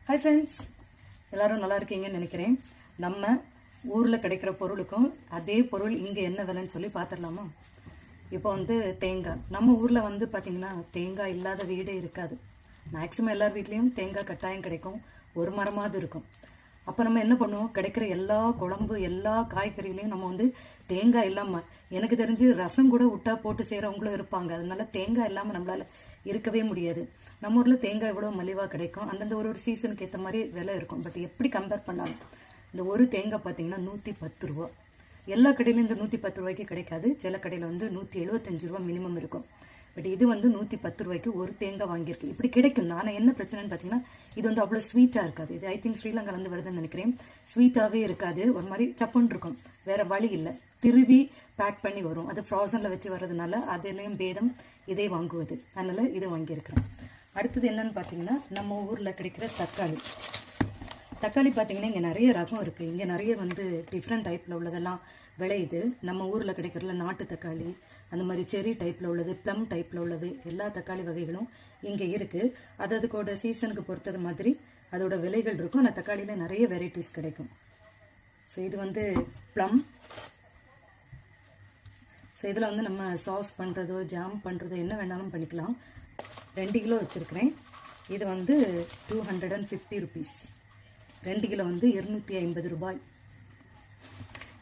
Hi friends, எல்லோரும் நல்லா இருக்கீங்கன்னு நினைக்கிறேன். நம்ம ஊரில் கிடைக்கிற பொருளுக்கும் அதே பொருள் இங்கே என்ன விலைன்னு சொல்லி பார்த்துடலாமா? இப்போ தேங்காய், நம்ம ஊரில் பார்த்திங்கன்னா தேங்காய் இல்லாத வீடே இருக்காது. மேக்ஸிமம் எல்லார் வீட்லேயும் தேங்காய் கட்டாயம் கிடைக்கும், ஒரு மரமாவது இருக்கும். அப்போ நம்ம என்ன பண்ணுவோம், கிடைக்கிற எல்லா குழம்பு எல்லா காய்கறிகளையும் நம்ம தேங்காய் இல்லாமல், எனக்கு தெரிஞ்சு ரசம் கூட விட்டா போட்டு செய்கிறவங்களும் இருப்பாங்க. அதனால தேங்காய் இல்லாமல் நம்மளால் இருக்கவே முடியாது. நம்ம ஊரில் தேங்காய் எவ்வளோ மலிவாக கிடைக்கும், அந்தந்த ஒரு சீசனுக்கு ஏற்ற மாதிரி விலை இருக்கும். பட் எப்படி கம்பேர் பண்ணாலும் இந்த ஒரு தேங்காய் பார்த்தீங்கன்னா 110 ரூபா. எல்லா கடையிலும் இந்த 110 ரூபாய்க்கு கிடைக்காது. சில கடையில் 175 ரூபா மினிமம் இருக்கும். பட் இது 110 ரூபாய்க்கு ஒரு தேங்காய் வாங்கியிருக்கு. இப்படி கிடைக்கும். ஆனால் என்ன பிரச்சனைன்னு பார்த்தீங்கன்னா, இது அவ்வளோ ஸ்வீட்டாக இருக்காது. இது ஐ திங்க் ஸ்ரீலங்காலேருந்து வருதுன்னு நினைக்கிறேன். ஸ்வீட்டாகவே இருக்காது, ஒரு மாதிரி சப்புன்னு இருக்கும். வேறு வழி இல்லை, திருவி பேக் பண்ணி வரும். அது ஃப்ராசனில் வச்சு வர்றதுனால அதுலேயும் பேதம் இதே வாங்குவது. அதனால் இது வாங்கியிருக்கிறேன். அடுத்தது என்னன்னு பார்த்தீங்கன்னா, நம்ம ஊரில் கிடைக்கிற தக்காளி. தக்காளி பார்த்தீங்கன்னா இங்கே நிறைய ரகம் இருக்குது. இங்கே நிறைய டிஃப்ரெண்ட் டைப்பில் உள்ளதெல்லாம் விளையுது. நம்ம ஊரில் கிடைக்கிறதுல நாட்டு தக்காளி, அந்த மாதிரி செரி டைப்பில் உள்ளது, ப்ளம் டைப்பில் உள்ளது, எல்லா தக்காளி வகைகளும் இங்கே இருக்குது. அதுக்கோட சீசனுக்கு பொறுத்தது மாதிரி அதோட விலைகள் இருக்கும். ஆனால் தக்காளியில் நிறைய வெரைட்டிஸ் கிடைக்கும். ஸோ இது ப்ளம். ஸோ இதில் நம்ம சாஸ் பண்ணுறதோ ஜாம் பண்ணுறதோ என்ன வேணாலும் பண்ணிக்கலாம். 2 கிலோ வச்சுருக்கிறேன். இது 250 ருபீஸ். 2 கிலோ 250 ரூபாய்.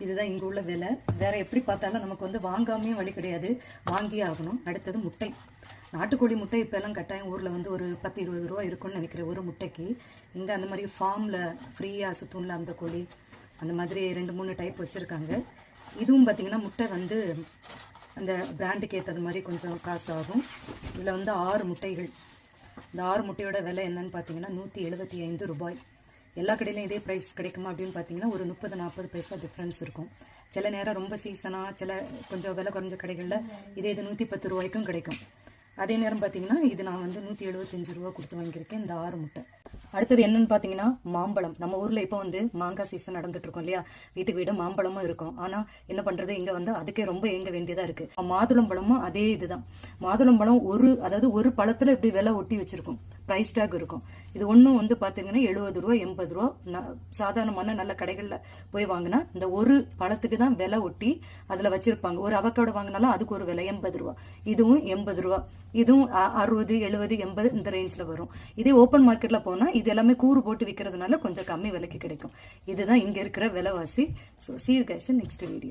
இதுதான் இங்கே உள்ள விலை. வேறு எப்படி பார்த்தாலும் நமக்கு வாங்காமையும் வழி கிடையாது, வாங்கியே ஆகணும். அடுத்தது முட்டை. நாட்டுக்கோழி முட்டை இப்போல்லாம் கட்டாயம் ஊரில் ஒரு 10-20 ரூபா இருக்குன்னு நினைக்கிறேன் ஒரு முட்டைக்கு. இங்கே அந்த மாதிரி ஃபார்மில் ஃப்ரீயாக சுத்தூனில் அந்த கோழி அந்த மாதிரி 2-3 டைப் வச்சுருக்காங்க. இதுவும் பார்த்திங்கன்னா முட்டை அந்த பிராண்டுக்கு ஏற்றது மாதிரி கொஞ்சம் காசு ஆகும். இதில் 6 முட்டைகள். இந்த 6 முட்டையோட விலை என்னன்னு பார்த்தீங்கன்னா 175 ரூபாய். எல்லா கடையிலையும் இதே ப்ரைஸ் கிடைக்குமா அப்படின்னு பார்த்தீங்கன்னா ஒரு 30-40 பைசா டிஃப்ரென்ஸ் இருக்கும். சில நேரம் ரொம்ப சீசனாக சில கொஞ்சம் விலை குறைஞ்ச கடைகளில் இதே இது 110 ரூபாய்க்கும் கிடைக்கும். அதே நேரம் பார்த்தீங்கன்னா இது நான் 175 ரூபா கொடுத்து வாங்கியிருக்கேன் இந்த 6 முட்டை. அடுத்தது என்னன்னு பார்த்தீங்கன்னா மாம்பழம். நம்ம ஊரில் இப்போ மாங்காய் சீசன் நடந்துட்டு இருக்கோம் இல்லையா, வீட்டுக்கு வீடு மாம்பழமும் இருக்கும். ஆனால் என்ன பண்ணுறது, இங்கே அதுக்கே ரொம்ப ஏங்க வேண்டியதாக இருக்குது. மாதுளம்பழமும் அதே இதுதான். மாதுளம்பழம் ஒரு பழத்தில் இப்படி விலை ஒட்டி வச்சுருக்கும், ப்ரைஸ் டேக் இருக்கும். இது ஒன்றும் பார்த்தீங்கன்னா 70 ரூபா 80 ரூபா. சாதாரணமான நல்ல கடைகளில் போய் வாங்கினா இந்த ஒரு பழத்துக்கு தான் விலை ஒட்டி அதில் வச்சுருப்பாங்க. ஒரு அவக்காடோ வாங்கினாலும் அதுக்கு ஒரு விலை 80 ரூபா. இதுவும் 80 ரூபா. இதுவும் 60, 70, 80 இந்த ரேஞ்சில் வரும். இதே ஓப்பன் மார்க்கெட்டில் போனால் இது எல்லாமே கூறு போட்டு விற்கிறதுனால கொஞ்சம் கம்மி விலைக்கு கிடைக்கும். இதுதான் இங்கே இருக்கிற விலைவாசி. So see you guys in next video.